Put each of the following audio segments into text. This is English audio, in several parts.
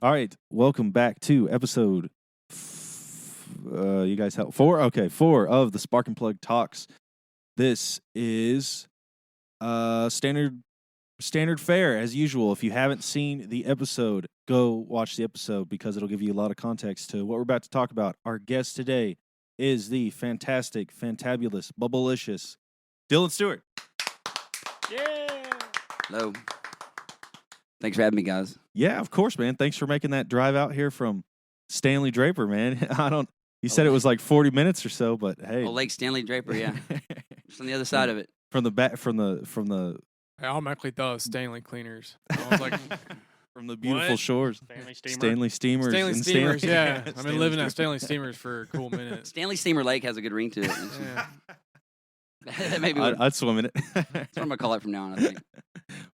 All right, welcome back to episode. You guys have 4? Okay, 4 of the Spark and Plug Talks. This is standard fare as usual. If you haven't seen the episode, go watch the episode because it'll give you a lot of context to what we're about to talk about. Our guest today is the fantastic, fantabulous, bubblicious Dylan Stewart. Yeah. Hello. Thanks for having me, guys. Yeah, of course, man. Thanks for making that drive out here from Stanley Draper, man. You said it was like 40 minutes or so, but hey. Oh, Lake Stanley Draper, yeah. Just on the other side of it. From the I automatically thought of Stanley Cleaners. I was like, from the beautiful What? shores. Stanley Steamer. Stanley Steamers. Stanley Steamers, yeah. I've Stanley been living Steamers. at Stanley Steamers for a cool minute. Stanley Steamer Lake has a good ring to it. Yeah. Maybe I'd swim in it. that's what I'm going to call it from now on, I think.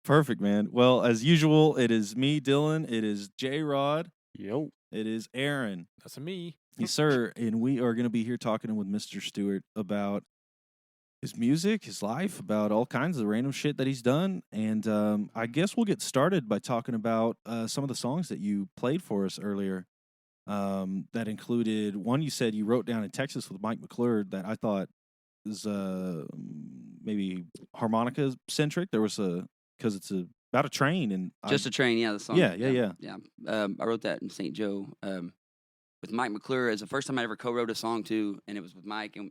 Perfect, man. Well, as usual, it is me, Dylan. It is J-Rod. Yo. It is Aaron. That's me. Yes, sir. And we are going to be here talking with Mr. Stewart about his music, his life, about all kinds of random shit that he's done. And I guess we'll get started by talking about some of the songs that you played for us earlier. That included one you said you wrote down in Texas with Mike McClure that I thought was maybe harmonica centric. There was because it's about a train and Just a Train, yeah, the song. Yeah. I wrote that in St. Joe with Mike McClure. It's the first time I ever co-wrote a song, too, and it was with Mike. And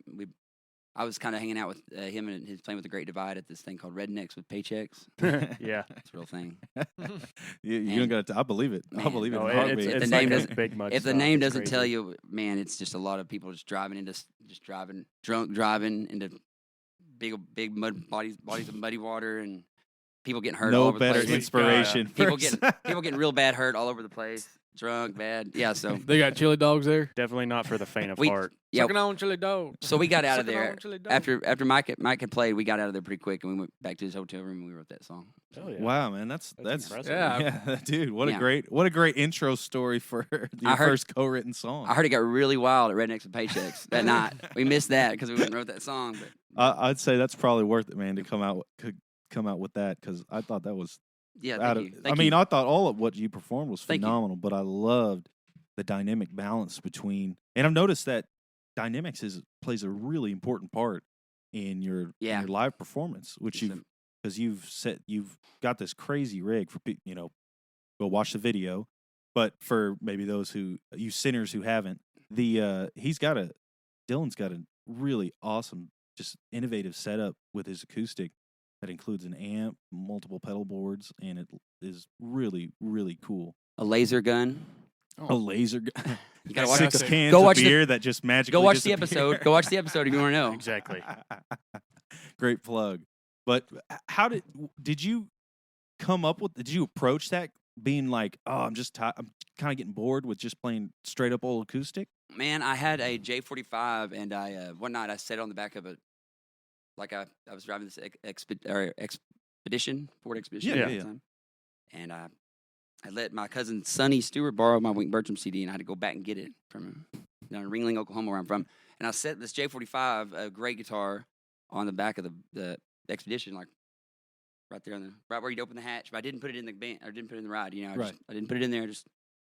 I was kind of hanging out with him, and he's playing with the Great Divide at this thing called Rednecks with Paychecks. Yeah. It's a real thing. you don't got to. I believe it. I Man. believe it. No, in a heartbeat. If it's the name like a doesn't- big mud If the stop. name It's doesn't tell crazy. you, man, it's just a lot of people just driving drunk into big mud bodies of muddy water, and people getting hurt all No over better the place. inspiration. People for- getting real bad hurt all over the place. Drunk, bad. Yeah, so They got chili dogs there. Definitely not for the faint of We- heart. yeah. Sucking on chili dog. So we got out of Sucking there on chili dog. after Mike had played. We got out of there pretty quick, and we went back to his hotel room and we wrote that song. Oh, yeah. Wow, man, that's impressive. Yeah. yeah, dude. What Yeah. a great intro story for your heard- first co-written song. I heard it got really wild at Rednecks and Paychecks that night. We missed that because we went and wrote that song. But I'd say that's probably worth it, man, to come out with that because I thought that was yeah, out thank of. you. I Thank mean, you. I thought all of what you performed was Thank you. phenomenal, but I loved the dynamic balance between. And I've noticed that dynamics plays a really important part in your Yeah. live performance, which Yes, sir. you've got this crazy rig for go watch the video, but for maybe those you sinners who haven't, Dylan's got a really awesome, just innovative setup with his acoustic that includes an amp, multiple pedal boards, and it is really, really cool. A laser gun. A laser You gotta watch. 6 it. cans Go of watch the- beer that just magically Go watch the disappear. episode. Go watch the episode if you want to know. Exactly. Great plug. But how did you come up with? Did you approach that being like, oh, I'm kind of getting bored with just playing straight up old acoustic? Man, I had a J45, and one night I sat on the back of it, like I was driving this expedition, Ford Expedition Yeah, at the yeah. time, and I let my cousin Sonny Stewart borrow my Wink Bertram CD, and I had to go back and get it from him down in Ringling, Oklahoma, where I'm from. And I set this J45, a great guitar, on the back of the Expedition, like right there right where you'd open the hatch. But I didn't put it in the band, or didn't put it in the ride. Right. I didn't put it in there. Just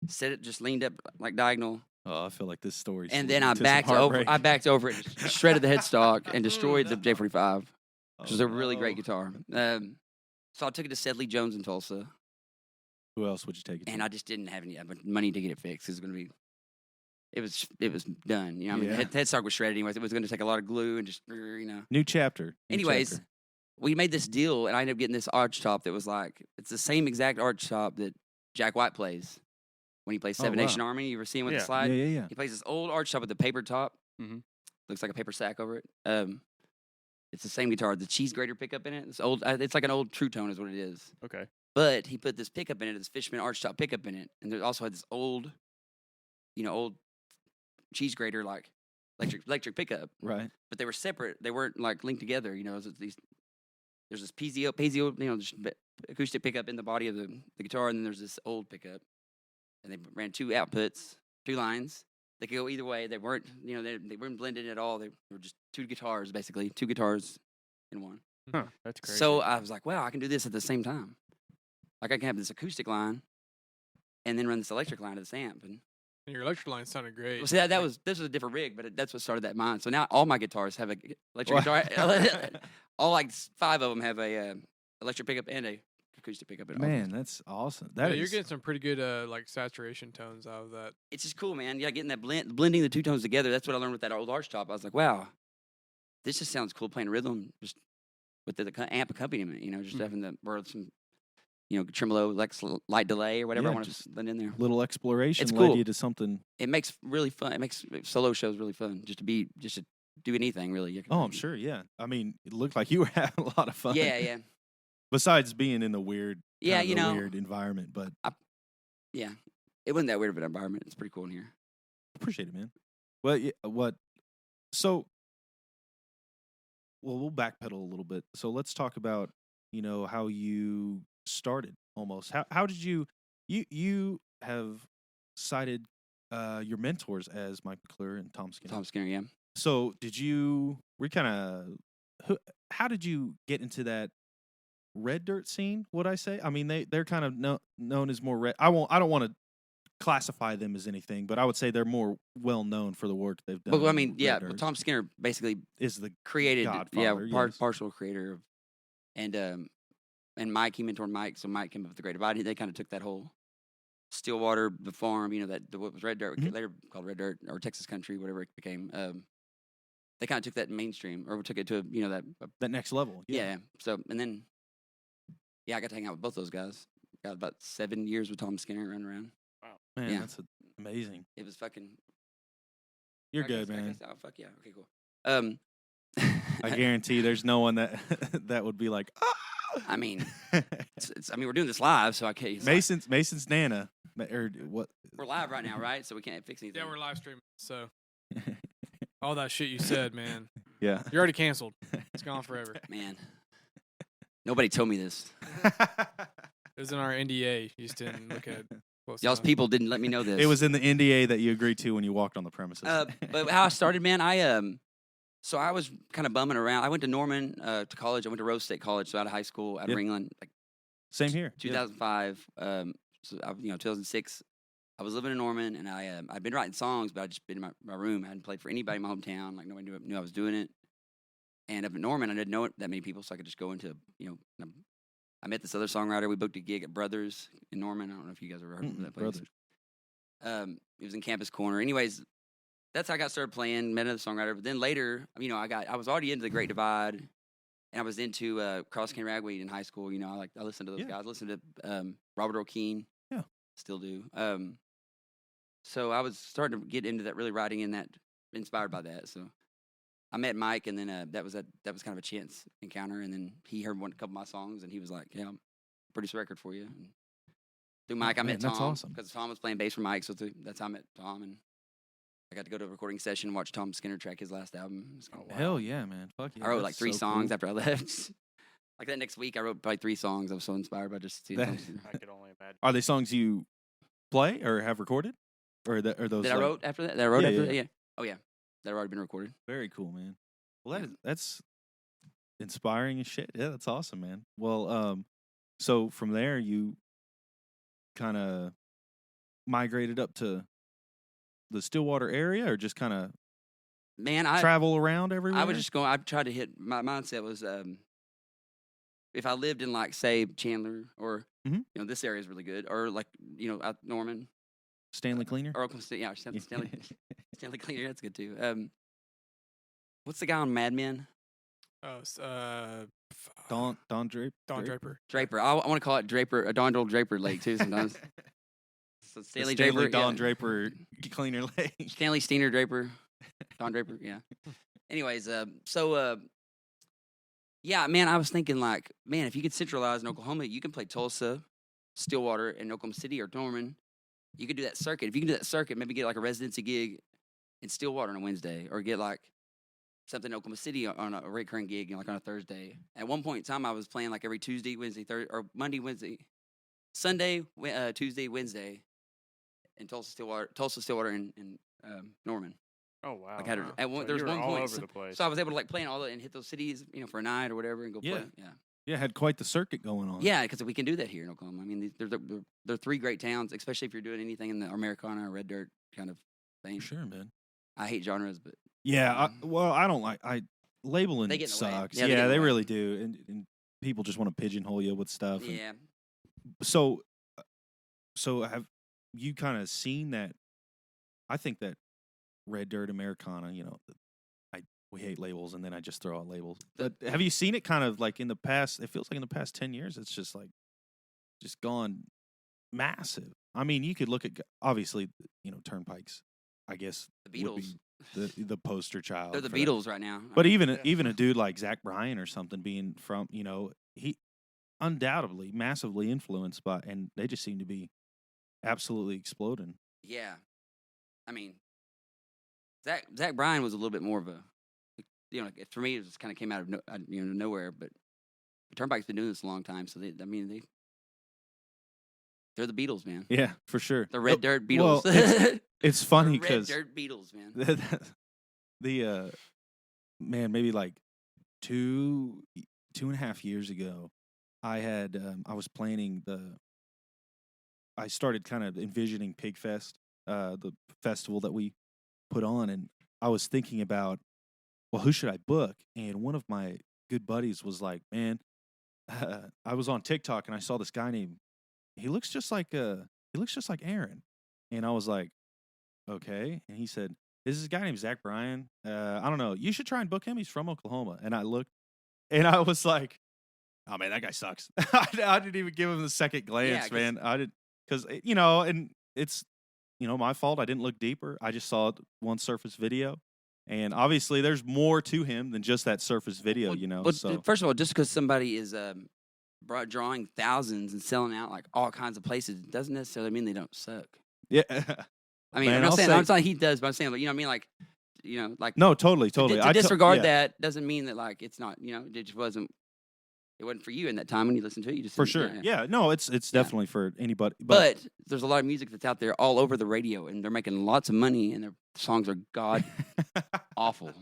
set it, just leaned up like diagonal. Oh, I feel like this story. And then I backed over it, just shredded the headstock, and destroyed the J45, which was a really great guitar. So I took it to Sedley Jones in Tulsa, Who else would you take it? and to? I just didn't have any money to get it fixed. It was done. You know, I mean, Yeah. the headstock was shredded anyways. It was going to take a lot of glue and just, New chapter. Anyways, we made this deal, and I ended up getting this arch top that was like, it's the same exact arch top that Jack White plays when he plays Oh, Seven wow. Nation Army. You ever see him with Yeah. the slide? Yeah. He plays this old arch top with the paper top. Mhm. Looks like a paper sack over it. It's the same guitar. The cheese grater pickup in it. It's old. It's like an old True Tone is what it is. Okay. But he put this pickup in it, this Fishman arch top pickup in it, and there also had this old cheese grater like electric pickup. Right. But they were separate. They weren't like linked together. You know, there's this Pizio, just acoustic pickup in the body of the guitar, and then there's this old pickup, and they ran two outputs, two lines. They could go either way. They weren't, they weren't blended at all. They were just two guitars, basically, two guitars in one. Huh. That's crazy. So I was like, wow, I can do this at the same time. Like I can have this acoustic line and then run this electric line to this amp. And And your electric line sounded great. well, see, this was a different rig, but that's what started that mine. So now all my guitars have a electric guitar. All like 5 of them have a electric pickup and a acoustic pickup. Man, that's awesome. Yeah, That you're is getting some pretty good like saturation tones out of that. It's just cool, man. Yeah, getting that blending the 2 tones together. That's what I learned with that old arch top. I was like, wow, this just sounds cool playing rhythm just with the amp accompaniment. Just having the or some tremolo, like light delay or whatever Yeah, I want to just blend in there. little exploration It's led cool. you to something. It makes really fun. It makes solo shows really fun. Just to do anything really. Oh, I'm sure. Yeah. I mean, it looked like you were having a lot of fun. Yeah. Besides being in the weird, Yeah, kind of the weird environment, but Yeah. It wasn't that weird of an environment. It's pretty cool in here. appreciate it, man. Well, so, we'll backpedal a little bit. So let's talk about, how you started almost. How did you have cited your mentors as Mike McClure and Tom Skinner. Tom Skinner, yeah. So how did you get into that red dirt scene? Would I say? I mean, they're kind of known as more red. I don't want to classify them as anything, but I would say they're more well known for the work they've done. Well, I mean, with yeah. Red Well, Dirt. Tom Skinner basically is the created, Godfather, yes. partial creator of, and Mike, he mentored Mike, so Mike came up with the Great Divide. They kind of took that whole Stillwater, the farm, what was Red Dirt, Mhm. later called Red Dirt or Texas Country, whatever it became. They kind of took that mainstream, or took it to that next level. yeah. So and then, I got to hang out with both those guys. Got about 7 years with Tom Skinner running around. Man, Yeah. that's amazing. It was fucking. You're I good, guess- I man. guess- oh fuck yeah. Okay, cool. I guarantee there's no one that that would be like, I mean, we're doing this live, so I can't. Mason's Nana, or what? We're live right now, right? So we can't fix anything. Yeah, we're live streaming. So all that shit you said, man, Yeah. you're already canceled. It's gone forever. Man, nobody told me this. It was in our NDA. You just didn't look at close Y'all's enough. people didn't let me know this. It was in the NDA that you agreed to when you walked on the premises. But how I started, man, so I was kind of bumming around. I went to Norman to college. I went to Rose State College, so out of high school, out of Yep. England, like Same here. 2005. So 2006. I was living in Norman, and I'd been writing songs, but I'd just been in my room. I hadn't played for anybody in my hometown. Like nobody knew I was doing it. And up in Norman, I didn't know that many people, so I could just go into I met this other songwriter. We booked a gig at Brothers in Norman. I don't know if you guys ever heard of that place. Brothers. It was in Campus Corner. Anyways, that's how I got started playing. Met another songwriter, but then later, I was already into the Great Divide, and I was into Cross Cane Ragweed in high school. I listened to those guys. I listened to Robert O'Keen. Yeah, still do. So I was starting to get into that, really writing in that, inspired by that. So I met Mike, and then that was kind of a chance encounter. And then he heard a couple of my songs, and he was like, "Yeah, I'll produce a record for you." And through Mike, I met Tom. That's awesome. Because Tom was playing bass for Mike, so that's how I met Tom. And I got to go to a recording session and watch Tom Skinner track his last album. It was kinda wild. Hell yeah, man. Fuck yeah. I wrote like that's 3 so songs cool. after I left. Like that next week, I wrote probably 3 songs. I was so inspired by just seeing That- Tom Skinner. I could only imagine. Are they songs you play or have recorded, or those? That I like- wrote after that? That I wrote Yeah, after yeah. that? Yeah. Oh, yeah. That had already been recorded. Very cool, man. Well, that's inspiring as shit. Yeah, that's awesome, man. Well, so from there you kind of migrated up to the Stillwater area, or just kind of Man, travel around everywhere. I would just go. I tried to hit. My mindset was, if I lived in like say Chandler or Mhm. this area is really good, or like out Norman Stanley Cleaner. or Oklahoma City. Yeah, Stanley Cleaner. That's good too. What's the guy on Mad Men? Oh, Don Draper. Don Draper. Draper. I want to call it Draper. Don Draper Lake too sometimes. So The Stanley Stanley Draper. Don yeah. Draper Cleaner Lake. Stanley Steiner Draper. Don Draper. Yeah. Anyways, yeah, man, I was thinking like, man, if you could centralize in Oklahoma, you can play Tulsa, Stillwater, and Oklahoma City or Norman. You could do that circuit. If you can do that circuit, maybe get like a residency gig in Stillwater on a Wednesday, or get like something in Oklahoma City on a recurring gig, like on a Thursday. At one point in time, I was playing like every Tuesday, Wednesday, Thursday, or Monday, Wednesday, Sunday, Tuesday, Wednesday, in Tulsa, Stillwater, and Norman. Oh wow! Like, there So was you were one all point. over the place. So I was able to like play in all that and hit those cities, for a night or whatever, and go Yeah. play. Yeah. Yeah, had quite the circuit going on. Yeah, because we can do that here in Oklahoma. I mean, they're three great towns, especially if you're doing anything in the Americana or red dirt kind of thing. For sure, man. I hate genres, but Yeah, I don't like labeling They get in the way. sucks. Yeah, they get in they the way. really do, and people just want to pigeonhole you with stuff. and- yeah, So have you kind of seen that? I think that red dirt Americana, we hate labels, and then I just throw out labels. But have you seen it kind of like in the past? It feels like in the past 10 years, it's just gone massive. I mean, you could look at obviously, Turnpikes. I guess the would Beatles. be the poster child. They're the for that. Beatles right now. But even a dude like Zach Bryan or something being from, he undoubtedly massively influenced by, and they just seem to be absolutely exploding. yeah, I mean, Zach Bryan was a little bit more of a, for me, it just kind of came out of nowhere. But Turnpike's been doing this a long time, so they're the Beatles, man. Yeah, for sure. The red dirt Well, Beatles. it's funny The red because dirt Beatles, man. the man, maybe like 2.5 years ago, I had I was planning I started kind of envisioning Pigfest, the festival that we put on, and I was thinking about, well, who should I book? And one of my good buddies was like, man, I was on TikTok and I saw this guy named, he looks just like Aaron. And I was like, okay. And he said, this is a guy named Zach Bryan. I don't know. You should try and book him. He's from Oklahoma. And I looked and I was like, oh man, that guy sucks. I didn't even give him the second glance, man. I did, because, and it's, my fault. I didn't look deeper. I just saw one surface video. And obviously, there's more to him than just that surface video, But So first of all, just because somebody is drawing thousands and selling out like all kinds of places doesn't necessarily mean they don't suck. yeah, I mean, Man, I'm not I'll saying say- I'm not saying he does, but I'm saying, like, you know what I mean? Like no, totally. to I disregard yeah, that doesn't mean that like it's not, it just wasn't for you in that time when you listened to it. You just for didn't- sure. Yeah, no, it's definitely for anybody. But there's a lot of music that's out there all over the radio, and they're making lots of money, and their songs are god awful.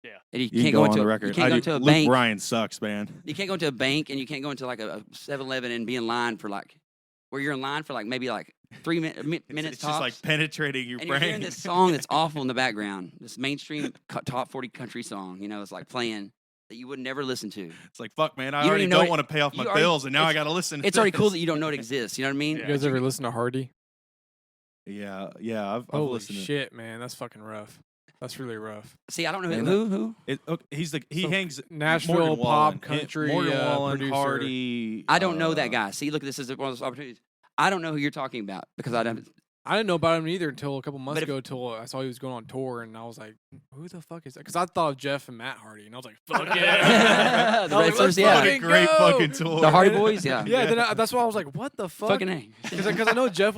Yeah. And you you can't can go go on into the record. you can't go into a Luke bank. Bryan sucks, man. You can't go into a bank, and you can't go into like a 7-Eleven and be in line for like where you're in line for like maybe like 3 minutes It's tops. just like penetrating your and brain. you're hearing this song that's awful in the background, this mainstream top 40 country song, it's like playing that you would never listen to. It's like, fuck, man. I You don't already even know don't it- want to pay off my you already- bills, and now I it's- got to listen. To It's already cool this. that you don't know it exists. You know what I mean? Yeah. You guys ever listen to Hardy? Yeah. I've Holy listened to shit, man, that's fucking rough. That's really rough. See, I don't know Man, who. it. He So, hangs Nashville Morgan pop Wallen, country Morgan Wallen, producer. Hardy. I don't know that guy. See, look, this is one of those opportunities. I don't know who you're talking about because I don't. I didn't know about him either until a couple months But if- ago. Until I saw he was going on tour, and I was like, "Who the fuck is that?" Because I thought of Jeff and Matt Hardy, and I was like, "Fuck yeah!" The I was Red like, Sox, "Let's yeah. What a fucking great go!" fucking tour. The Hardy Boys, yeah. Yeah, then that's why I was like, "What the fuck?" Fucking A. Because I know Jeff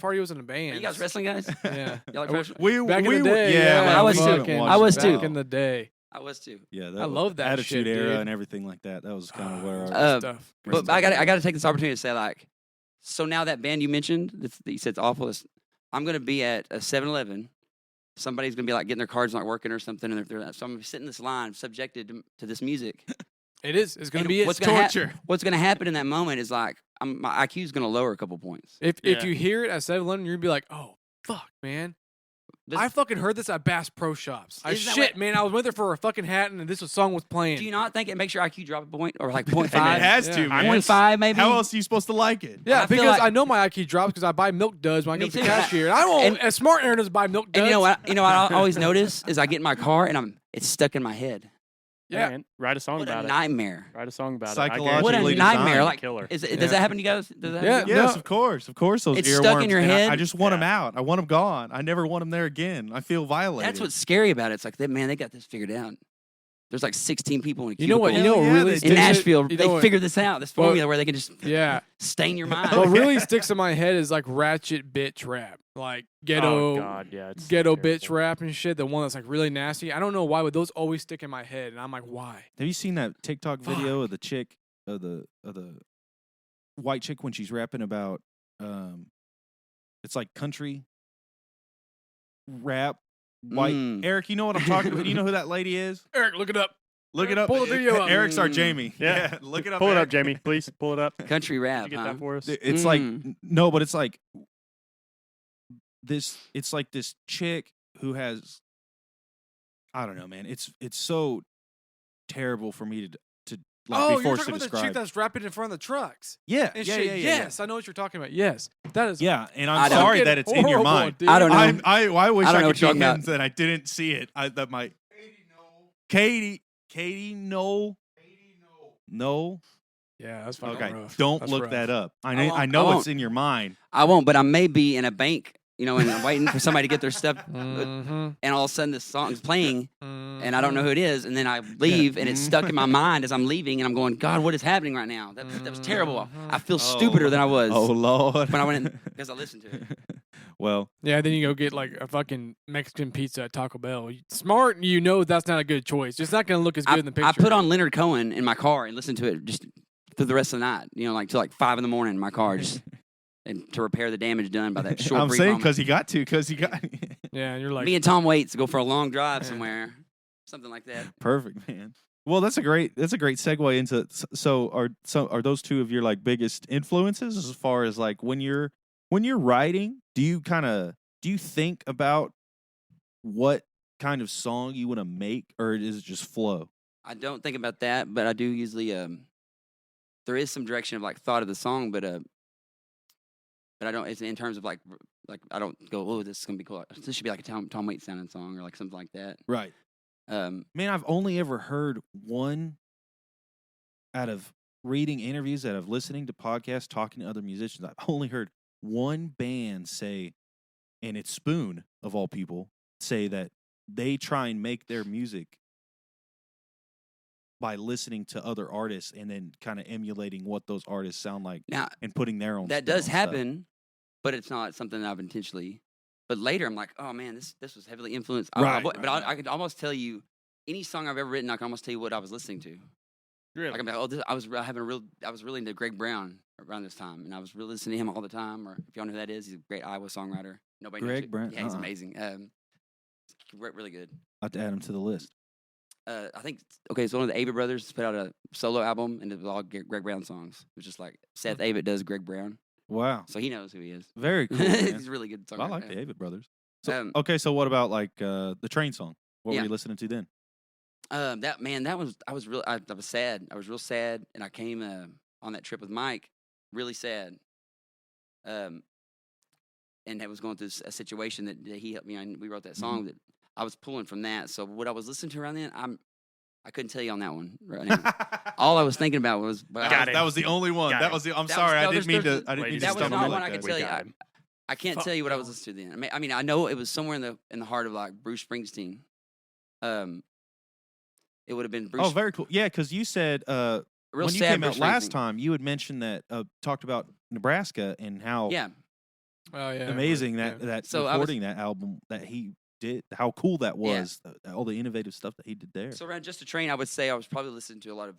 Hardy was in a Are band. you guys wrestling guys? Yeah, Y'all like I wrestling? We back in we the day. yeah, man, I was we too. fucking- I was too. Back in the day. I was too. Yeah, I love that Attitude shit, Era dude. and everything like that. That was kind of where. Good Uh, stuff. Good But stuff. I got to take this opportunity to say, like, so now that band you mentioned that you said it's awful. I'm going to be at a 7-Eleven. Somebody's going to be like getting their cards not working or something, and so I'm going to be sitting in this line subjected to this music. It is. It's going And to be what's it's gonna torture. What's going to happen in that moment is like my IQ is going to lower a couple points. If Yeah. you hear it at 7-Eleven, you're gonna be like, "Oh fuck, man." This- I fucking heard this at Bass Pro Shops. Isn't that Shit, what- man, I went there for a fucking hat, and this song was playing. Do you not think it makes your IQ drop a point or like 0.5? And it has Yeah. to, man. 0.5 maybe? How else are you supposed to like it? Yeah, I feel because like- I know my IQ drops because I buy milk duds when I Me go to the too. cashier. I don't. And- As smart Aaron doesn't buy milk duds. And you know what I always notice is I get in my car and it's stuck in my head. Yeah. Man, write a song What about a it. nightmare. Write a song about it. Psychologically What a designed. nightmare. Like, Killer. does Yeah. that happen to you guys? Does that Yeah. happen to you? Yes, No. of course. Those It's earworms. stuck in your and head. I just want them Yeah. out. I want them gone. I never want them there again. I feel violated. That's what's scary about it. It's like, man, they got this figured out. There's like 16 people in a You know what? cubicle. You know what Hell yeah, really they in sticks it- Nashville, you know they what- figured this out. This Well, formula where they can just Yeah. stain your mind. What really sticks in my head is like ratchet bitch rap, like ghetto, Oh God, yeah. It's ghetto bitch terrible. rap and shit. The one that's like really nasty. I don't know why, but those always stick in my head, and I'm like, why? Have you seen that TikTok video of the chick, of the white chick when she's rapping about, it's like country rap. White Mm. Eric, you know what I'm talking about? You know who that lady is? Eric, look it up. Look it up. Pull the video up. Eric's our Mm. Jamie. Yeah. Look it up. Pull it up, Eric. Jamie. Please pull it up. Country Did rap, you get huh? that for us? It's like no, but it's like this. It's like this chick who has. I don't know, man. It's so terrible for me to like Oh, be you're forced talking to about the chick describe. that's rapping in front of the trucks. Yeah, And yeah, shit. yeah, yeah. Yes, I know what you're talking about. Yes, that is. Yeah, and I I'm don't- sorry fucking that it's in your horrible, mind. dude. I don't know. I wish I don't I know could what you're be talking him about. that I didn't see it. That might. Katie, no. Yeah, that's fucking Okay, rough. don't That's look rough. that up. I won't- know, I I know won't. it's in your mind. I won't, but I may be in a bank, and I'm waiting for somebody to get their stuff, Mhm. and all of a sudden this song's playing, and I don't know Mhm. who it is, and then I leave, and it's stuck in my mind as I'm leaving, and I'm going, God, what is happening right now? That was terrible. I feel stupider than I was Oh Lord! when I went in because I listened to it. Well, Yeah, then you go get like a fucking Mexican pizza at Taco Bell. Smart, you know that's not a good choice. It's not going to look as good in the picture. I put on Leonard Cohen in my car and listened to it just for the rest of the night. Like till like 5 a.m. in my car, just and to repair the damage done by that short. I'm brief saying moment. because he got to, because he got Yeah, and you're like, Me and Tom Waits go for a long drive Yeah. somewhere, something like that. perfect, man. Well, that's a great segue into. So are those two of your like biggest influences as far as like when you're writing? Do you think about what kind of song you want to make, or is it just flow? I don't think about that, but I do usually. There is some direction of like thought of the song, but I don't. It's in terms of like I don't go, oh, this is gonna be cool. This should be like a Tom Waits sounding song or like something like that. Right. Man, I've only ever heard one out of reading interviews, out of listening to podcasts, talking to other musicians. I've only heard one band say, and it's Spoon of all people, say that they try and make their music by listening to other artists and then kind of emulating what those artists sound like Now and putting their own. that spin does on stuff. happen, but it's not something that I've intentionally. But later, I'm like, oh man, this was heavily influenced. Right, But right. I could almost tell you any song I've ever written. I can almost tell you what I was listening to. Really? Like I'm like, oh, I was really into Greg Brown around this time, and I was really listening to him all the time. Or if y'all know who that is, he's a great Iowa songwriter. Nobody knows Greg it. Brown? Yeah, he's Uh-uh. amazing. Really good. I have to add them to the list. I think so one of the Avett brothers put out a solo album, and it was all Greg Brown songs. It was just like Seth Avett does Greg Brown, Wow. so he knows who he is. Very cool. Man. He's a really good songwriter. I like the Avett Brothers. So, Um, okay, so what about like the Train song? What Yeah. were you listening to then? I was sad. I was real sad, and I came on that trip with Mike, really sad. And I was going through a situation that he helped me on. We wrote that song that I was pulling from that. So what I was listening to around then, I couldn't tell you on that one right now. All I was thinking about was Got it. That was the only one. Got That it. was the. I'm That sorry, was- I no, didn't mean there's- to. I didn't mean Ladies to that and was stump not you one like I could that. tell We you. got him. I can't Fuck tell you what I no. was listening to then. I mean, I know it was somewhere in the heart of like Bruce Springsteen. It would have been Bruce. Oh, very cool. Yeah, because you said real when you sad came out Bruce last Springsteen. time, you had mentioned that talked about Nebraska and how Yeah, oh yeah, amazing yeah. that So I was- recording that album that he did. How cool that Yeah. was. All the innovative stuff that he did there. So around Just a Train, I would say I was probably listening to a lot of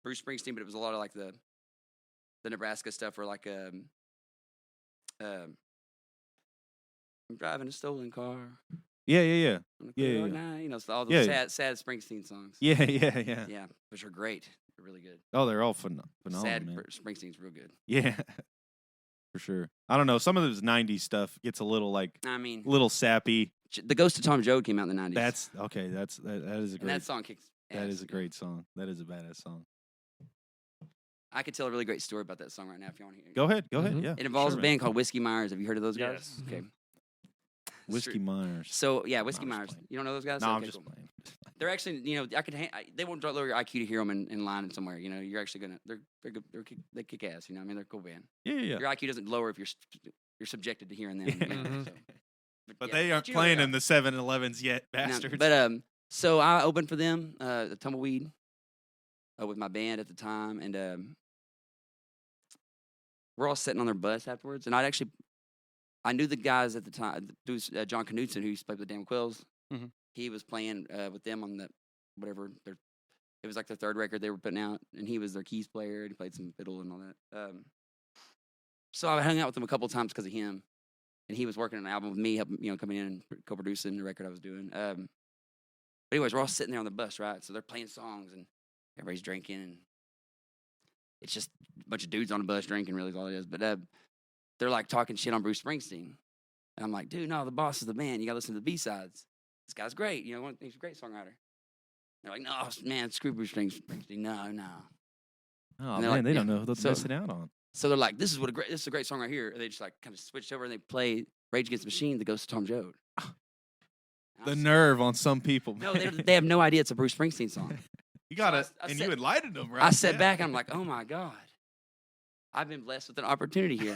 Bruce Springsteen, but it was a lot of like the Nebraska stuff, or like I'm driving a stolen car. Yeah. On a Yeah, clear yeah, yeah. night, so all those Yeah. sad Springsteen songs. Yeah. Yeah, which are great. They're really good. Oh, they're all phenomenal, Sad man. Springsteen's real good. Yeah, for sure. I don't know. Some of those '90s stuff gets a little like I mean, little sappy. The Ghost of Tom Joad came out in the 90s. That's okay. That is a and great. that song kicks. That is a ass. great song. That is a badass song. I could tell a really great story about that song right now if you want to hear it. Go ahead. Go ahead. Mhm. Yeah. It involves sure, a man. band called Whiskey Myers. Have you heard of those guys? Yes. Okay. Whiskey Myers. So yeah, Whiskey I'm just Myers. playing. You don't know those guys? No, I'm Okay, just cool. playing. They're actually, they won't lower your IQ to hear them in line somewhere. You're actually gonna, they're good, they kick ass. I mean, they're a cool band. Yeah. Your IQ doesn't lower if you're subjected to hearing them. Mhm. So. But yeah, they aren't you know who playing they in the 7-Elevens yet, are. No, bastards. but so I opened for them, the Tumbleweed, with my band at the time, and we're all sitting on their bus afterwards, and I knew the guys at the time. There was John Knudsen, who used to play with the Damn Quills. Mhm. He was playing with them on the whatever. It was like their third record they were putting out, and he was their keys player, and he played some fiddle and all that. So I hung out with him a couple times because of him, and he was working on an album with me, helping, coming in and co-producing the record I was doing. But anyways, we're all sitting there on the bus, right? So they're playing songs and everybody's drinking, and it's just a bunch of dudes on the bus drinking. Really, is all it is. But they're like talking shit on Bruce Springsteen, and I'm like, dude, no, the boss is the man. You gotta listen to the B-sides. This guy's great. You know, he's a great songwriter. They're like, no, man, screw Bruce Springsteen. No. Oh And man, they're like, they yeah. don't know what they're So- missing out on. So they're like, this is a great song right here. And they just like kind of switched over and they play Rage Against the Machine, The Ghost of Tom Joad. And I The was- nerve on some people. No, man. they have no idea it's a Bruce Springsteen song. You got So it, I and said- you enlightened them, right? I sat Yeah. back and I'm like, oh my God, I've been blessed with an opportunity here.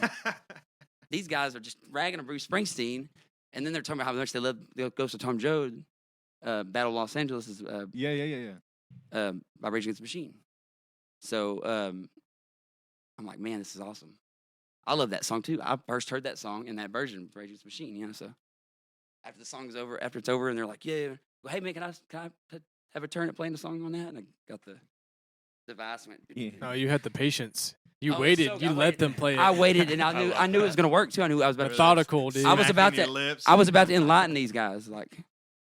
These guys are just ragging on Bruce Springsteen, and then they're talking about how much they love The Ghost of Tom Joad. Battle of Los Angeles is yeah. by Rage Against the Machine. So I'm like, man, this is awesome. I love that song too. I first heard that song in that version of Rage Against the Machine, you know. So after the song's over, after it's over, and they're like, yeah, well, hey man, can I have a turn at playing the song on that? And I got the device. And went, Yeah. No, you had the patience. You Oh, waited. so- you I let waited. them play it. I waited, and I love knew it was that. gonna work too. I knew I was about to. Methodical, dude. I was about Smacking to- your lips. I was about to enlighten these guys. Like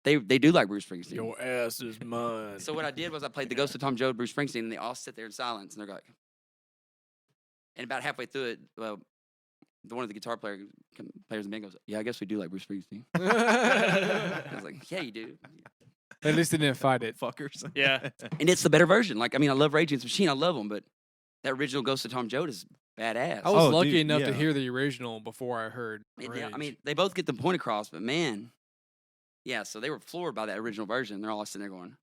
they do like Bruce Springsteen. Your ass is mine. So what I did was I played The Ghost of Tom Joad, Bruce Springsteen, and they all sit there in silence, and they're like, and about halfway through it, well, one of the guitar players in the band goes, "Yeah, I guess we do like Bruce Springsteen." I was like, "Yeah, you do." At least they didn't fight it. fuckers. Yeah. And it's the better version. Like, I mean, I love Rage Against the Machine, I love them, but that original Ghost of Tom Joad is badass. I was Oh, lucky dude, enough to yeah. hear the original before I heard. Yeah, I Rage. mean, they both get the point across, but man, yeah. So they were floored by that original version. They're all sitting there going,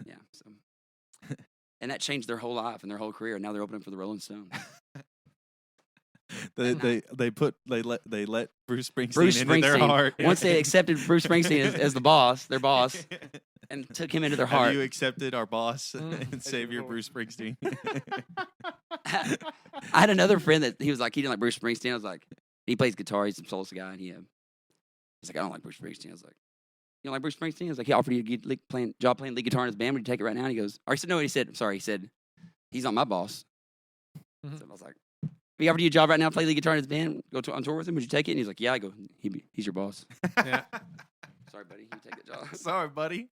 "Yeah." So, and that changed their whole life and their whole career. Now they're opening for the Rolling Stones. They let Bruce Springsteen Bruce into their Springsteen. heart. Once they accepted Bruce Springsteen as the boss, their boss, and took him into their Have heart. you accepted our boss Mm. and savior Lord. Bruce Springsteen? I had another friend that he was like, he didn't like Bruce Springsteen. I was like, he plays guitar. He's a soloist guy. And he's like, I don't like Bruce Springsteen. I was like, you don't like Bruce Springsteen? I was like, he offered you a job playing lead guitar in his band. Would you take it right now? And he goes, or he said, no. He said, sorry. He said, he's not my boss. Mhm. So I was like, if he offered you a job right now, play lead guitar in his band, on tour with him, would you take it? And he's like, yeah. I go, he's your boss. Yeah. Sorry, buddy. You take the job. Sorry, buddy.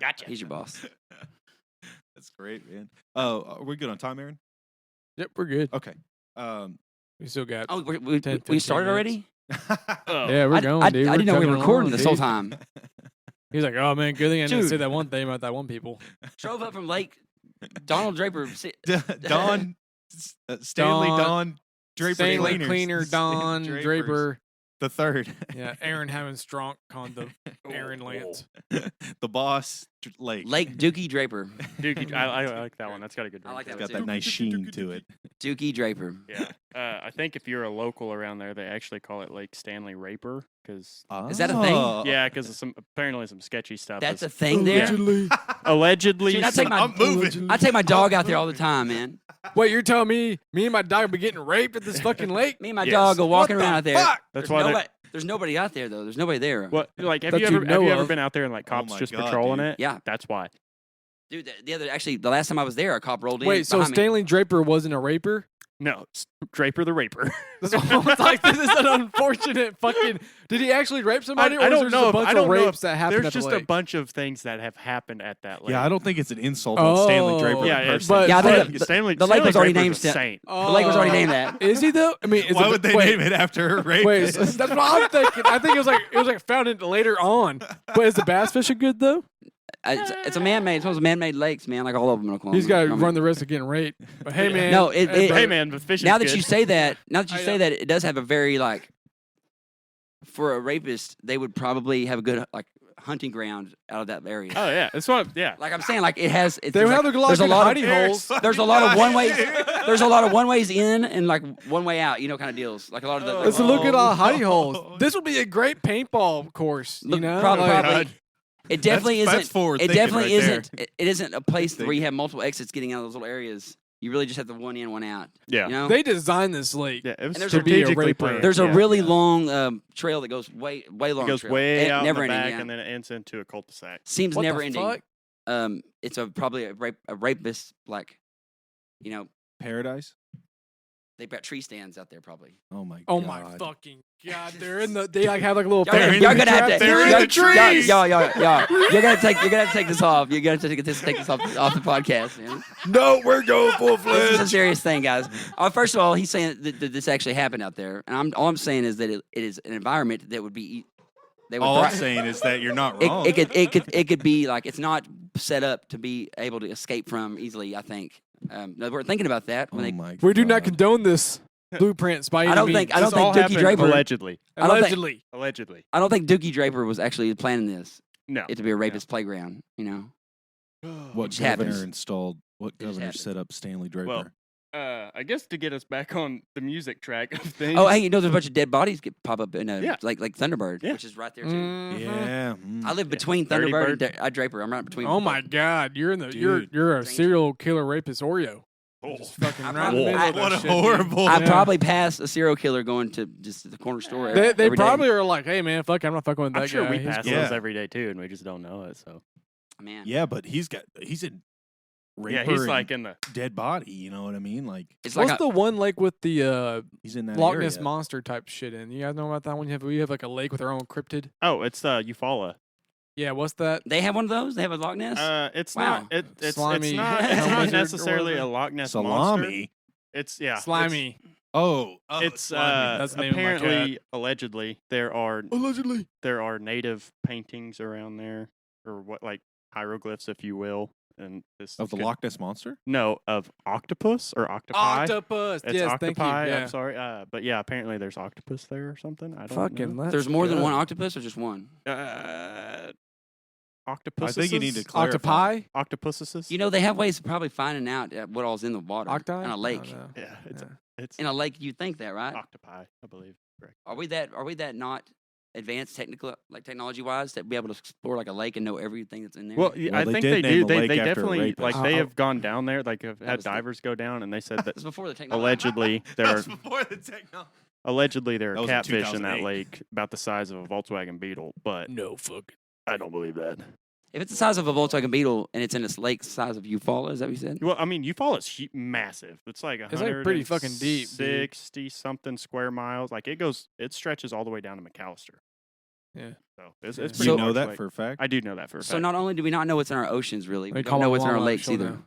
Gotcha. He's your boss. That's great, man. Oh, are we good on time, Aaron? Yep, we're good. Okay. Um, We still got. Oh, we 10, we 15 started already? Oh. Yeah, we're I, going, I, dude. I We're didn't know we were chugging recording along, this whole dude. time. He's like, oh man, good thing I didn't say Dude. that one thing about that one people. Drove up from Lake. Donald Draper. Don, Stanley Don- Don Draper Stanley Cleaners. Cleaner, Don Drapers. Draper. The third. Yeah, Aaron having strong on the Aaron Lance. The boss, Lake. Lake Dookie Draper. Dookie, I like that one. That's got a good I like ring that It's to got it. that nice sheen to it. Dookie Draper. Yeah. I think if you're a local around there, they actually call it Lake Stanley Raper because Is that a thing? Oh. yeah, because apparently some sketchy stuff. That's a is thing there. allegedly. Dude, I take my I'm moving. I take my dog out there all the time, man. Wait, you're telling me and my dog be getting raped at this fucking lake? Me and my Yes. dog go walking What the around out there. fuck? That's why. There's nobody out there though. There's nobody there. What like have That you you ever know of. been out there and like Oh cops my just God, patrolling dude. it? Yeah. That's why. Dude, the last time I was there, a cop rolled in. Wait, so behind me. Stanley Draper wasn't a raper? No, Draper the Raper. That's what I was like, this is an unfortunate fucking. Did he actually rape somebody? I or don't was know there if- just a bunch I don't of know rapes that happened There's at the just a lake? bunch of things that have happened at that lake. Yeah, I don't think it's an insult on Stanley Draper. Oh. the Yeah, person. but- Yeah, I think But- the Stanley. the lake was Stanley already Draper's named a Stan- saint. the lake was already named that. Oh. Is he though? I mean, is Why it, would they wait, name it after a rapist? Wait, so that's what I'm thinking. I think it was like found it later on. But is the bass fishing good though? It's a man-made. It's one of those man-made lakes, man. Like all of them in Oklahoma. He's got to I mean, run the risk of getting raped. But hey, man. No, it- hey, it- brother. Hey man, but fishing's now that good. you say that, I know. it does have a very like. For a rapist, they would probably have a good like hunting ground out of that area. Oh yeah, that's what. Yeah. Like I'm saying, like it has. It's They there's have like, a lot there's a of lot of hidey holes. there's a lot of one ways. There's a lot of one ways in and like one way out. You know, kind of deals. Like a lot of the. Like, Let's look at all hidey no. holes. This would be a great paintball course. You look, know, probably, Like- probably. It definitely That's isn't. forward It thinking definitely right there. isn't. It isn't a place Think. where you have multiple exits getting out of those little areas. You really just have the one in, one out. Yeah. You know. They designed this lake. Yeah, it was And there's a- strategically raper. planned. There's yeah. a really long trail that goes way It long. goes trail. way out in never the ending. back, Yeah. and then it ends into a cul-de-sac. Seems What never the ending. fuck? It's probably a rapist like, you know, Paradise? They've got tree stands out there probably. Oh my god. Oh my fucking god! They're in the. They like have like a little. Y'all, They're in y'all the gonna have to. They're in y'all- the trees! Y'all. You're gonna have to take this off. You're gonna have to take this off the podcast, man. No, we're going full This is a fledged. serious thing, guys. First of all, he's saying that this actually happened out there, and all I'm saying is that it is an environment that would be. They would All I'm thrive- saying is that you're not it, wrong. it could be like it's not set up to be able to escape from easily. I think we're thinking about that when oh they. my We do not God. condone this blueprints by any I don't means. think Dookie happened Draper. allegedly. I don't think- Allegedly. Allegedly. I don't think Dookie Draper was actually planning this. No. It to be a rapist playground. You know. What just governor happens. installed? What It just governor happens. set up Stanley Draper? Well, I guess to get us back on the music track of things. Oh, hey, you know, there's a bunch of dead bodies pop up in Yeah. like Thunderbird, Yeah. which is right there too. Mhm. yeah. I live between Dirty Thunderbird and Bird. Draper. I'm right between. Oh my god! You're in the. Dude. You're a Strange. serial killer rapist Oreo. Oh. Just fucking I right in the probably- middle of that what a shit, dude. horrible. I Yeah. probably passed a serial killer going to just the corner store. They every day. probably are like, hey man, fuck, I'm not fucking with that I'm sure guy. we He's pass cool." Yeah. those every day too, and we just don't know it. So man. Yeah, but he's in raper yeah, he's and like in the. dead body. You know what I mean? Like It's like What's the one lake with the he's in that Loch area. Ness monster type shit in? You guys know about that one? You have like a lake with their own cryptid. Oh, it's Eufaula. Yeah, what's that? they have one of those. They have a Loch Ness. It's Wow. not. It's Slimy not. It's helmet not or necessarily whatever. a Loch Ness monster. Salami. It's yeah. Slimy. Oh, It's slimy. That's the name of my cat. apparently allegedly there are Allegedly. native paintings around there, or what, like hieroglyphs, if you will, and this of the could- Loch Ness monster. No, of octopus or octopi. Octopus. It's yes, octopi. thank you. Yeah. I'm sorry, but yeah, apparently there's octopus there or something. I don't Fucking. know. let's There's more than go. one octopus, or just one. Octopus. I think you need to clarify. Octopi. Octopuses. You know, they have ways of probably finding out what all's in the water Octi. in a lake. I don't know. yeah, it's Yeah. it's In a lake, you think that, right? octopi, I believe. Correct. Are we that not advanced technology wise to be able to explore like a lake and know everything that's in there? Well, Well, I they think did they name do. a They lake after a definitely rapist. like they have gone down there. Like have had was the- divers go down, and they said that it's before the technology. allegedly there are before the technology. allegedly there That are was in catfish in that 2008. lake about the size of a Volkswagen Beetle, but No fucking. I don't believe that. If it's the size of a Volkswagen Beetle and it's in a lake size of Eufaula, is that what you said? Well, I mean, Eufaula is massive. It's like like pretty fucking deep, dude. 60 something square miles. Like it stretches all the way down to McAllister. Yeah. So it's Yeah. pretty Do you know large that lake. for a fact? I do know that for a So fact. not only do we not know what's in our oceans, really, They we call don't know it what's in our Walmart lakes show either. now.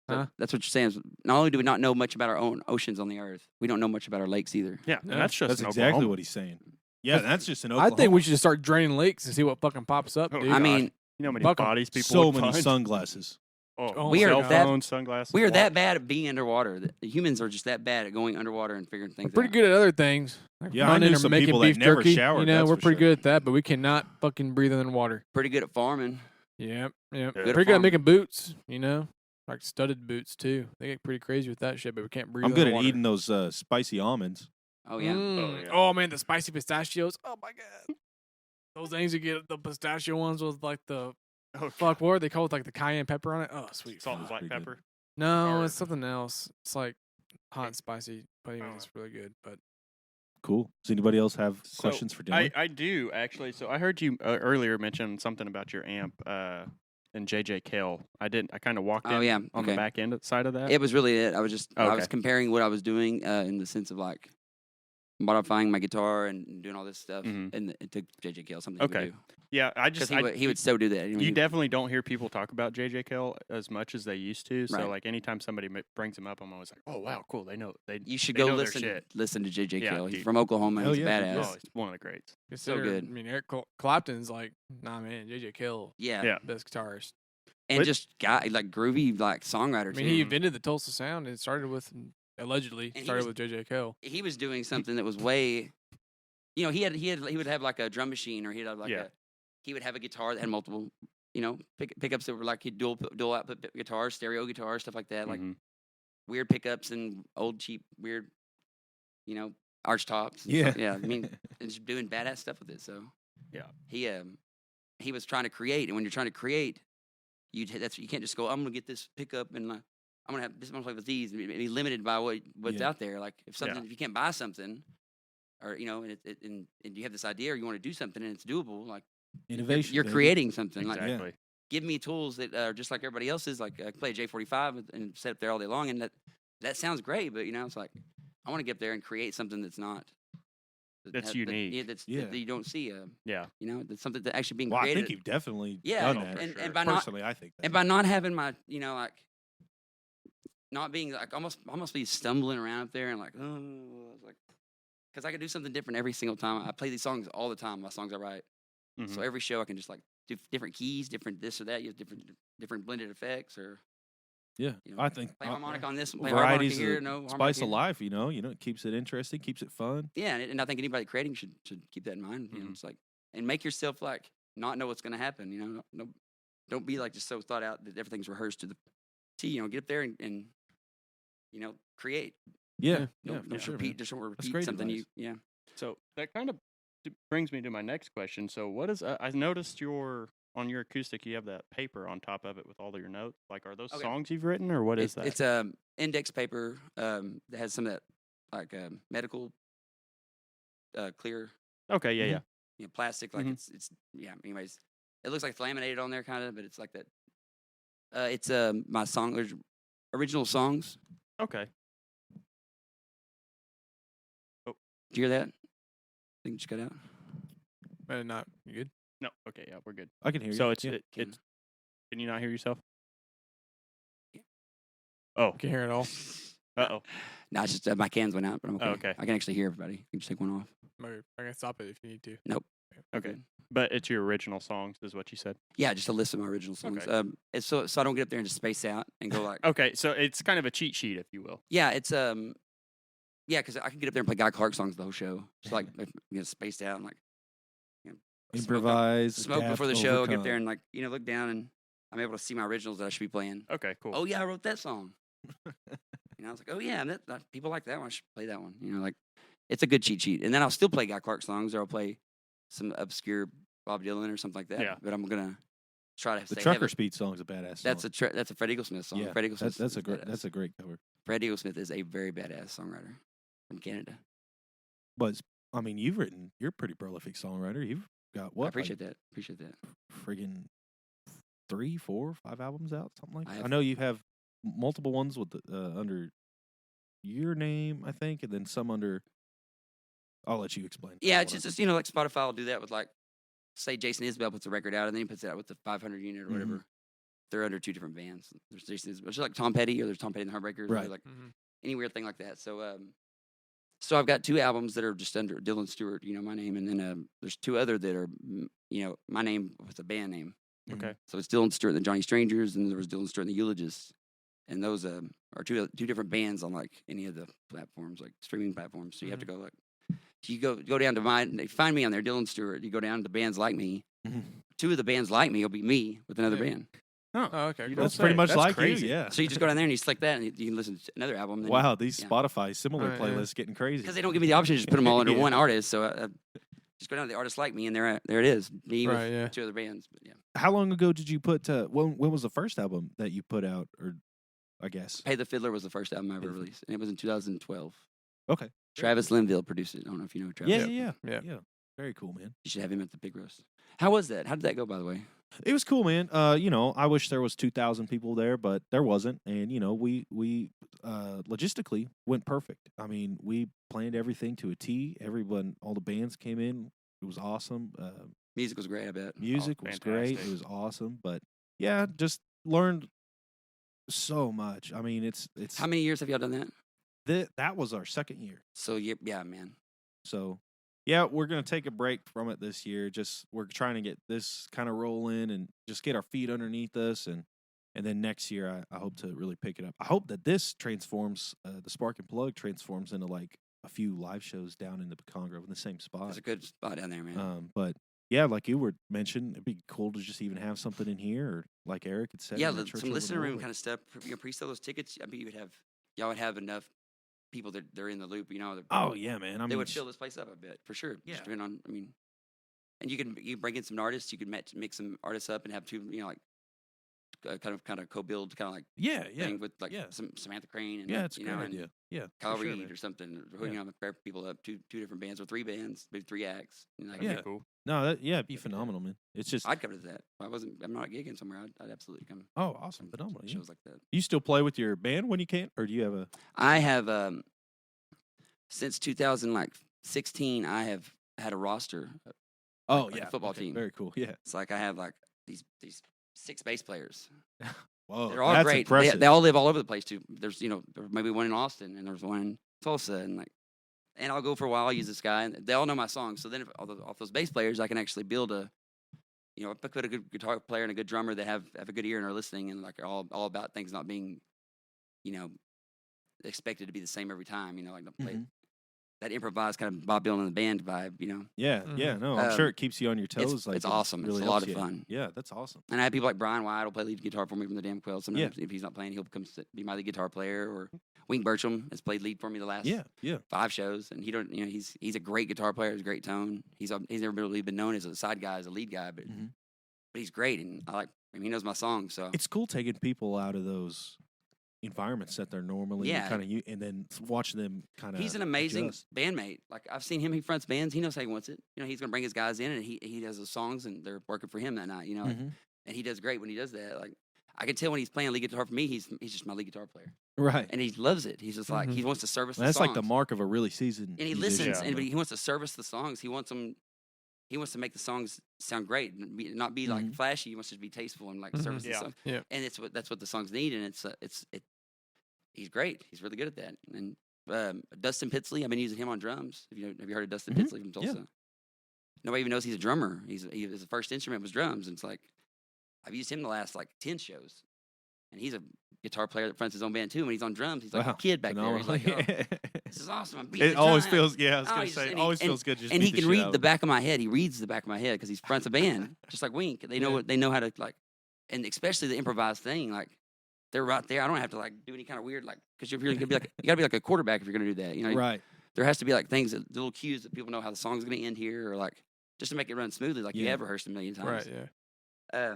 So Huh? that's what you're saying. Is not only do we not know much about our own oceans on the earth, we don't know much about our lakes either. yeah, and Yeah. that's just That's in exactly Oklahoma. what he's saying. Yeah, that's just an I Oklahoma. think we should just start draining lakes and see what fucking pops up, Oh, dude. I mean, You know how many Fuck 'em. bodies people so would many find? sunglasses. Oh We my are God. that- phones, sunglasses. we are that watch. bad at being underwater. The humans are just that bad at going underwater and figuring things We're pretty out. good at other things. Like Yeah, I running knew or some making people that beef never jerky. showered, You know, that's we're for pretty sure. good at that, but we cannot fucking breathe underwater. Pretty good at farming. Yep, yep. Good Pretty at good at farming. making boots. You know, like studded boots too. They get pretty crazy with that shit, but we can't breathe. I'm good at underwater. eating those spicy almonds. Oh yeah. Mm. yeah. Oh man, the spicy pistachios. Oh my god. Those things you get, the pistachio ones with like the Oh, fuck, what are they called? Like the cayenne pepper on it. Oh sweet. salt and fuck. black pretty good. pepper. No, Or- it's something else. It's like hot and spicy, but anyways, Oh. it's really good. But Cool. Does anybody else have So, questions for Dylan? I do actually. So I heard you earlier mention something about your amp and JJ Kell. I didn't. I kind of walked Oh in yeah. on Okay. the back end side of that. It was really it. I was just I was Okay. comparing what I was doing in the sense of like modifying my guitar and doing all this stuff, Mhm. and it took JJ Kell something Okay. he would do Yeah, I because just he would so do that. You definitely don't hear people talk about JJ Kell as much as they used to. So Right. like anytime somebody brings him up, I'm always like, oh wow, cool. They know they. You should they go know their listen shit. listen to JJ Yeah, Kell. He's dude. from Oklahoma. Hell He's yeah, badass. Oh, he's one of the greats. consider, good. I mean, Eric Clapton's like, nah, man, JJ Kell, Yeah. Yeah. best guitarist. And But- just guy like groovy like songwriter I too. mean, he invented the Tulsa sound. It started with allegedly he started was- with JJ Kell. He was doing something that was way, you know, he would have like a drum machine, or he'd have like Yeah. he would have a guitar that had multiple, you know, pickups that were like dual output guitars, stereo guitars, stuff like that, like Mhm. weird pickups and old cheap weird, you know, arch tops. and Yeah. stuff. Yeah. I mean, and just doing badass stuff with it. So Yeah. he was trying to create, and when you're trying to create, you can't just go, I'm gonna get this pickup and I'm gonna have this. I'm gonna play with these, and be limited by what's Yeah. out there. Like if something, if you can't buy something, or you know, and you have this idea, or you want to do something, and it's doable, like Innovation. you're baby. creating something. Like Exactly. give me tools that are just like everybody else's. Like I can play a J45 and set up there all day long, and that that sounds great, but it's like I want to get up there and create something that's not That's unique. that you don't see. Yeah. That's something that actually being Well, I created. think you've definitely Yeah, done that. and by not Personally, I think that. and by not having my like not being like almost be stumbling around up there and like like because I can do something different every single time. I play these songs all the time. My songs I write. Mhm. So every show I can just like do different keys, different this or that. You have different blended effects or Yeah, I think play harmonic on this one, play harmonica variety's here, the no harmonica spice of here. life. It keeps it interesting, keeps it fun. Yeah, and I think anybody creating should keep that in mind. Mhm. It's like and make yourself like not know what's going to happen. No, don't be like just so thought out that everything's rehearsed to the T. Get up there and create. Yeah, Don't for sure, repeat. man. Just don't That's repeat great something advice. So that kind of brings me to my next question. So what is I noticed on your acoustic you have that paper on top of it with all of your notes. Like, are those Okay. songs you've written, or what is that? It's index paper that has some of that like medical clear Okay, yeah, Mhm. yeah. plastic. Like Mhm. it's yeah. Anyways, it looks like it's laminated on there kind of, but it's like that. It's my original songs. Okay. Did you hear that? I think it just cut out. Not you good. No. Okay, yeah, we're good. I can hear you. So it's Yeah. it's. Can you not hear yourself? Yeah. Oh. Can't hear it all. Uh-oh. No, it's just my cans went out, but I'm okay. Oh, okay. I can actually hear everybody. You can just take one off. I can stop it if you need to. Nope. Okay. Good. But it's your original songs, is what you said. Yeah, just a list of my original songs. Okay. It's so I don't get up there and just space out and go like. Okay, so it's kind of a cheat sheet, if you will. Yeah, it's yeah, because I can get up there and play Guy Clark songs the whole show. It's like spaced out and like Improvise, smoke adapt, before the show. Get up there overcome. and like look down and I'm able to see my originals that I should be playing. Okay, cool. Oh yeah, I wrote that song. I was like, oh yeah, people like that one. I should play that one. Like it's a good cheat sheet. And then I'll still play Guy Clark songs, or I'll play some obscure Bob Dylan or something like that. Yeah. But I'm gonna try to The stay Trucker heavy. Speed song's a badass. That's song. that's a Fred Eaglesmith song. yeah. Fred Eaglesmith. That's a great cover. Fred Eaglesmith is a very badass songwriter from Canada. But you're a pretty prolific songwriter. You've got what? I appreciate that. Appreciate that. Friggin' 3, 4, 5 albums out, something like I that. I have- know you have multiple ones with under your name, I think, and then some under. I'll let you explain. Yeah, what it's just like Spotify will do that with like, say Jason Isbell puts a record out and then he puts it out with the 500 unit or whatever. They're under two different bands. There's Jason Isbell, it's like Tom Petty or there's Tom Petty and the Heartbreakers, Right. or like Mhm. any weird thing like that. So so I've got 2 albums that are just under Dylan Stewart, my name, and then there's 2 other that are my name with a band name. Okay. So it's Dylan Stewart and the Johnny Strangers, and there was Dylan Stewart and the Eulogists. And those are two different bands on like any of the platforms, like streaming platforms. So you have to go like, you go down to mine. They find me on there, Dylan Stewart. You go down to bands like me. Mhm. 2 of the bands like me will be me with another Yeah. band. Oh, Oh, okay. You Cool. don't That's say. pretty much That's like crazy. you, yeah. So you just go down there and you select that, and you can listen to another album. Then Wow, these yeah. Spotify similar Right, yeah. playlists getting crazy. because they don't give me the option to just put them all under Yeah. one artist. So I just go down to the artist like me, and there it is. Me Right, with yeah. 2 other bands. But yeah, How long ago did you put? When was the first album that you put out? Or I guess. Pay the Fiddler was the first album I ever Pay the Fiddler. released, and it was in 2012. Okay. Travis Linville produced it. I don't know if you know Travis. Yeah. Very cool, man. You should have him at the Big Roast. How was that? How did that go, by the way? It was cool, man. I wish there was 2,000 people there, but there wasn't. And we logistically went perfect. I mean, we planned everything to a T. All the bands came in. It was awesome. Music was great, I bet. Music was great. It fantastic. was awesome. But yeah, just learned so much. I mean, it's How many years have y'all done that? that was our second year. So yeah, man. So, yeah, we're going to take a break from it this year. We're trying to get this kind of rolling and just get our feet underneath us. And then next year, I hope to really pick it up. I hope that this transforms, the Spark and Plug transforms into like a few live shows down in the Pecan Grove in the same spot. It's a good spot down there, man. But yeah, like you were mentioning, it'd be cool to just even have something in here, or like Eric had said. Yeah, in the church some over listening the room road. kind of stuff. Pre-sell those tickets. I mean, y'all would have enough people that they're in the loop. Oh yeah, man. I mean, they would fill this place up a bit for sure. Yeah. Just depending on, and you bring in some artists. You could mix some artists up and have 2, like kind of co-build kind of like Yeah, thing with like yeah. some Samantha Crane and Yeah, it's a you great know, idea. Yeah, Kyle for sure, Reed man. or something. Or, you know, pair people up two different bands or 3 bands, maybe 3 acts. And like, That'd Yeah. be cool. No, it'd be That'd be phenomenal, man. It's just I'd come to that. If I'm not gigging somewhere. I'd absolutely come. awesome, Come to phenomenal. Yeah. shows like that. You still play with your band when you can, or do you have a? I have since 2016. I have had a roster. Oh like a yeah, football okay, team. Very cool. Yeah. It's like I have like these 6 bass players. Whoa, They're all that's great. impressive. They all live all over the place too. There's there maybe one in Austin and there's one in Tulsa and I'll go for a while. I'll use this guy and they all know my songs. So then off those bass players, I can actually build I put a good guitar player and a good drummer that have a good ear and are listening and like are all about things not being, expected to be the same every time. Like the play. That improvised kind of Bob Dylan and the band vibe, Yeah, yeah. No, I'm sure it keeps you on your toes. it's awesome. It's a lot of fun. Yeah, that's awesome. And I have people like Brian White will play lead guitar for me from the Damn Quail. Sometimes if he's not playing, he'll come be my lead guitar player. Or Wink Bircham has played lead for me the last 5 shows, and he's a great guitar player. He's a great tone. He's never really been known as a side guy, as a lead guy, but he's great, and he knows my songs. So It's cool taking people out of those environments that they're normally Yeah. kind of and then watching them kind of. he's an amazing bandmate. Like I've seen him, he fronts bands. He knows how he wants it. He's gonna bring his guys in, and he does the songs, and they're working for him that night. And he does great when he does that. Like I can tell when he's playing lead guitar for me, he's just my lead guitar player, Right. and he loves it. He's just like he wants to service. That's the songs. like the mark of a really seasoned. And he musician, listens, you know? and he wants to service the songs. He wants them. He wants to make the songs sound great, and not be like flashy. He wants to be tasteful and like service the Yeah. songs. Yeah. And that's what the songs need, and he's great. He's really good at that. And Dustin Pitsley, I've been using him on drums. Have you heard of Dustin Pitsley from Tulsa? Nobody even knows he's a drummer. His first instrument was drums, and it's like I've used him the last like 10 shows, and he's a guitar player that fronts his own band too. When he's on drums, he's like a kid back there. He's like, this is awesome. I'm beating It the always drum." feels. Yeah, I was Oh, gonna he's say, just- it and always he- feels good. Just And he beat the can shit out read of the him. back of my head. He reads the back of my head because he fronts a band, just like Wink. They know how to like, and especially the improvised thing. Like they're right there. I don't have to like do any kind of weird like because you're gonna be like you gotta be like a quarterback if you're gonna do that. Right. There has to be like things, little cues that people know how the song's gonna end here, or like just to make it run smoothly, like you Yeah. have rehearsed a million times. Right. Yeah.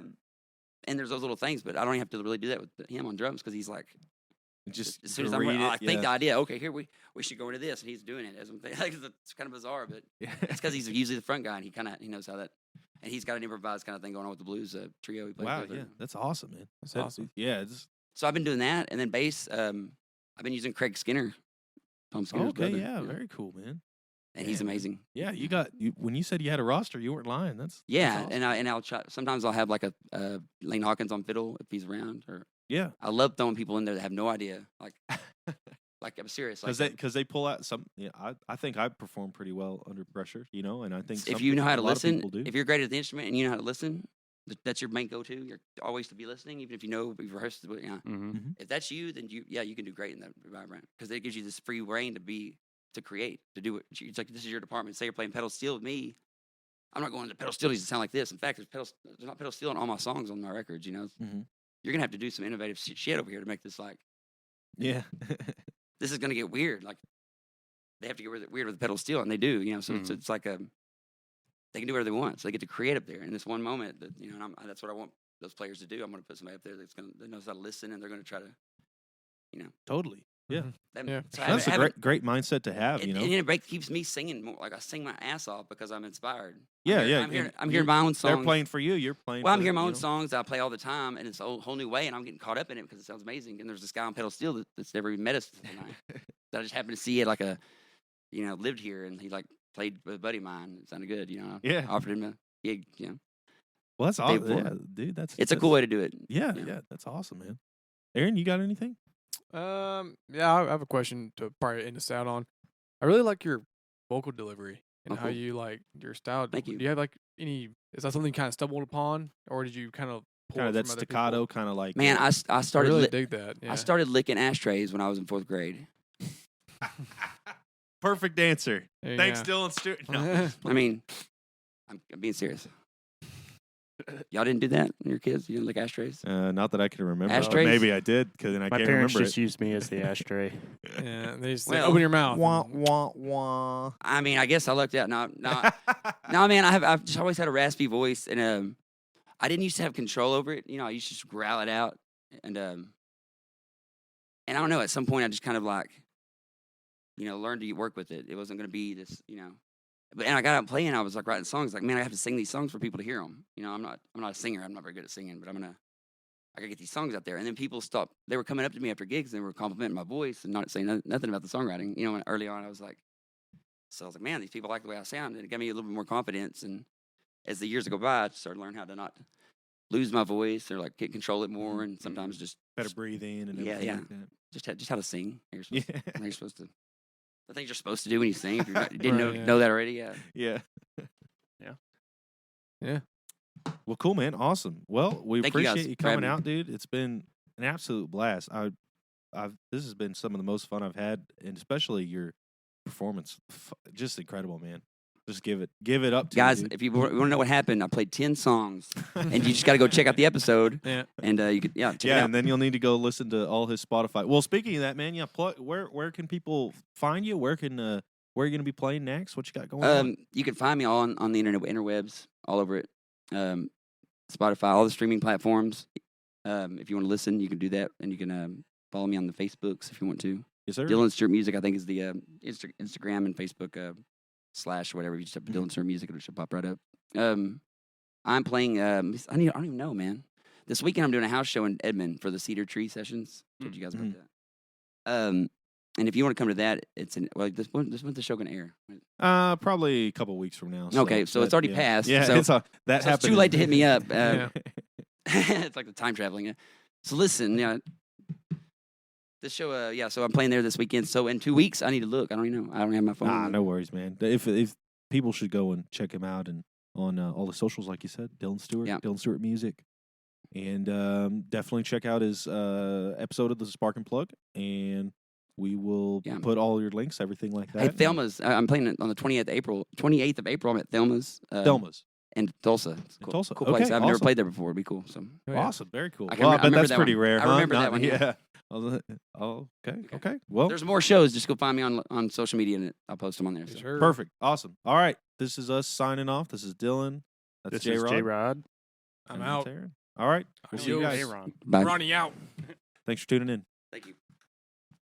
And there's those little things, but I don't even have to really do that with him on drums because he's like, Just as soon to as I'm read ready, it, I think the yeah. idea. Okay, here we should go into this, and he's doing it as I'm thinking. Like, it's kind of bizarre, but it's because he's usually the front guy, and he knows how that. And he's got an improvised kind of thing going on with the blues trio he plays Wow. with. Yeah, that's awesome, man. That's awesome. Yeah. It's, So I've been doing that, and then bass. I've been using Craig Skinner, Tom Skinner's okay. brother, Yeah. you know, Very cool, man. and he's Yeah. amazing. Yeah. When you said you had a roster, you weren't lying. That's Yeah, awesome. and I'll try. Sometimes I'll have like a Lane Hawkins on fiddle if he's around, or yeah. I love throwing people in there that have no idea. Like I'm serious. Like Because they pull out some. Yeah, I think I perform pretty well under pressure, and I think if some you know people- how a to lot of listen, people do. if you're great at the instrument and you know how to listen, that's your main go-to. You're always to be listening, even if you've rehearsed. If that's you, then you can do great in that environment because it gives you this free reign to create, to do it. It's like this is your department. Say you're playing pedal steel with me. I'm not going to pedal steel needs to sound like this. In fact, there's not pedal steel on all my songs on my records. Mhm. You're gonna have to do some innovative shit over here to make this like. Yeah. This is gonna get weird. Like they have to get weird with the pedal steel, and they do. So it's like they can do whatever they want. So they get to create up there in this one moment. That and that's what I want those players to do. I'm gonna put somebody up there that knows how to listen, and they're gonna try to. Totally. Yeah. Yeah. So That's a great mindset to have. And it keeps me singing more. Like I sing my ass off because I'm inspired. Yeah, I'm hearing my own songs. They're playing for you. You're playing. Well, I'm for, hearing my you own know. songs that I play all the time, and it's a whole new way, and I'm getting caught up in it because it sounds amazing. And there's this guy on pedal steel that's never even met us tonight. That I just happened to see at like lived here, and he like played with a buddy of mine. It sounded good, Yeah. I offered him a gig, Well, that's Pay awesome. for Yeah, it. dude. It's a cool way to do it. Yeah, Yeah. yeah. That's awesome, man. Aaron, you got anything? Yeah, I have a question to probably end us out on. I really like your vocal delivery and Oh, how cool. you like your style. Thank you. Do you have like any? Is that something you kind of stumbled upon, or did you kind of pull Kind it of that from other staccato, people? kind of like. Man, I I started really li- dig that. Yeah. I started licking ashtrays when I was in 4th grade. Perfect answer. There you Thanks, go. Dylan Stewart. No. I mean, I'm being serious. Y'all didn't do that when you were kids? You didn't lick ashtrays? Not that I can remember. Ashtrays? Maybe I did, because then I My can't parents remember just it. used me as the ashtray. Yeah, they just Well, open your mouth. Wah, and- wah, wah. I mean, I guess I lucked out. No, man, I've just always had a raspy voice, and I didn't used to have control over it. You know, I used to just growl it out, and I don't know. At some point, I just kind of like, you know, learned to work with it. It wasn't going to be this, you know. But and I got out playing. I was like writing songs. Like, man, I have to sing these songs for people to hear them. You know, I'm not a singer. I'm not very good at singing, but I gotta get these songs out there. And then people stopped. They were coming up to me after gigs and they were complimenting my voice and not saying nothing about the songwriting. You know, and early on, I was like, man, these people like the way I sound, and it gave me a little bit more confidence. And as the years go by, I started learning how to not lose my voice or like control it more, and sometimes just Better breathing and Yeah, everything yeah. like that. just how to sing. You're supposed Yeah. how you're supposed to. The things you're supposed to do when you sing. If you didn't Right, yeah. know that already, yeah. Yeah. Yeah. Well, cool, man. Awesome. Well, we Thank you guys appreciate you for having coming me. out, dude. It's been an absolute blast. This has been some of the most fun I've had, and especially your performance. Just incredible, man. Just give it up to Guys, you, dude. if you want to know what happened, I played 10 songs, and you just got to go check out the episode, Yeah. and you could check it Yeah, out. and then you'll need to go listen to all his Spotify. Well, speaking of that, man, yeah, where can people find you? Where are you gonna be playing next? What you got going on? You can find me on the interwebs, all over it. Spotify, all the streaming platforms. If you want to listen, you can do that, and you can follow me on the Facebooks if you want to. Yes, sir. Dylan Stewart Music, I think, is the Instagram and Facebook / whatever. You just have Dylan Stewart Music, it should pop right up. I'm playing. I don't even know, man. This weekend I'm doing a house show in Edmond for the Cedar Tree Sessions. Told you guys about that. And if you want to come to that, it's this when's the show gonna air? Probably a couple weeks from now. Okay, so it's already yeah. passed, Yeah, so- that So happened. it's too late to hit me up. Yeah. It's like the time traveling. Yeah. So listen, this show, so I'm playing there this weekend. So in 2 weeks, I need to look. I don't even know. I don't have my phone. Nah, no worries, man. If people should go and check him out and on all the socials, like you said, Dylan Stewart, Yeah. Dylan Stewart Music, and definitely check out his episode of the Spark and Plug, and we will Yeah. put all your links, everything like that. Hey, Thelma's. I'm playing it on the 28th of April. I'm at Thelma's. Thelma's. in Tulsa. It's cool. Tulsa. Cool place. Okay, I've never awesome. played there before. It'd be cool. So Oh, yeah. Awesome, very cool. I can Well, I I bet remember that's that pretty one. rare. I huh? remember that Not- one. Yeah. Oh, okay. Well, There's more shows. Just go find me on social media and I'll post them on there. So. Sure. perfect. Awesome. All right. This is us signing off. This is Dylan. That's This J is Rod. J-Rod. I'm and out. that's Aaron. All right. We'll see you Adios. guys. J-Ron. Bye. Ronnie out. Thanks for tuning in. Thank you.